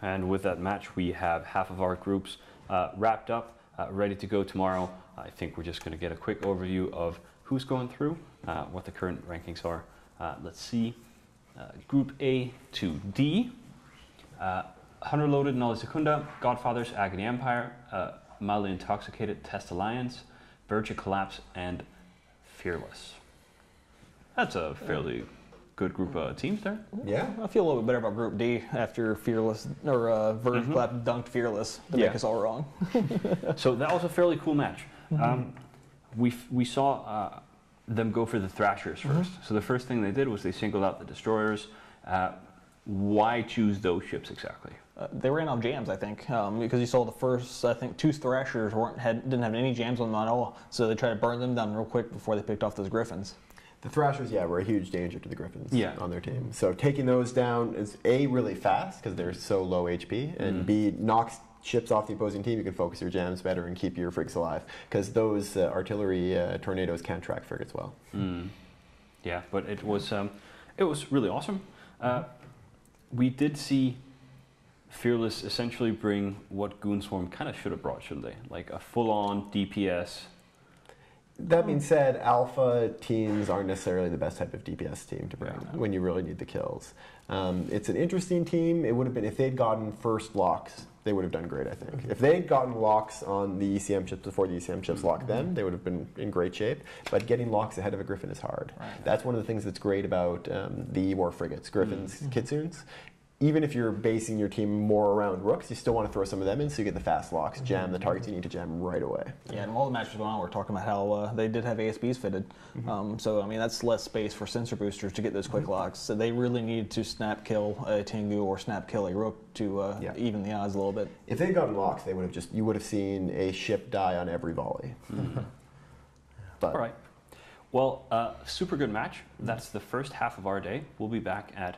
And with that match, we have half of our groups wrapped up, ready to go tomorrow. I think we're just going to get a quick overview of who's going through, what the current rankings are. Let's see. Group A to D. Hunter Loaded, Nolly Secunda, Godfathers, Agony Empire, Mildly Intoxicated, Test Alliance, Virtue Collapse, and Fearless. That's a fairly good group of teams there. Yeah. I feel a little bit better about Group D after Fearless, or Virtue Collapse dunked Fearless to make us all wrong. So that was a fairly cool match. We saw them go for the Thrashers first. So the first thing they did was they singled out the Destroyers. Why choose those ships exactly? They ran out of jams, I think, because you saw the first, I think, 2 Thrashers didn't have any jams on them at all, so they tried to burn them down real quick before they picked off those Griffins. The Thrashers, were a huge danger to the Griffins on their team. Mm-hmm. So taking those down is A, really fast because they're so low HP, and B, knocks ships off the opposing team. You can focus your jams better and keep your frigates alive because those artillery tornadoes can't track frigates well. Yeah, but it was really awesome. We did see Fearless essentially bring what Goonswarm kind of should have brought, shouldn't they? Like a full-on DPS. That being said, alpha teams aren't necessarily the best type of DPS team to bring when you really need the kills. It's an interesting team. It would have been, if they'd gotten first locks, they would have done great, I think. If they'd gotten locks on the ECM ships before the ECM ships locked them, they would have been in great shape. But getting locks ahead of a Griffin is hard. That's one of the things that's great about the war frigates, Griffins, Kitsunes. Even if you're basing your team more around rooks, you still want to throw some of them in so you get the fast locks, jam the targets you need to jam right away. Yeah, and while the match was going on, we're talking about how they did have ASBs fitted. So, I mean, that's less space for sensor boosters to get those quick locks. So they really need to snap kill a Tengu or snap kill a rook to even the odds a little bit. If they'd gotten locks, they would have you would have seen a ship die on every volley. But all right. Well, super good match. That's the first half of our day. We'll be back at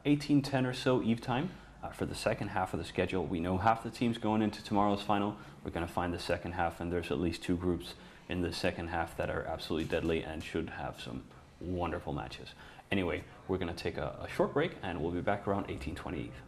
18:10 or so Eve time for the second half of the schedule. We know half the teams going into tomorrow's final. We're going to find the second half, and there's at least 2 groups in the second half that are absolutely deadly and should have some wonderful matches. Anyway, we're going to take a short break, and we'll be back around 18:20 Eve.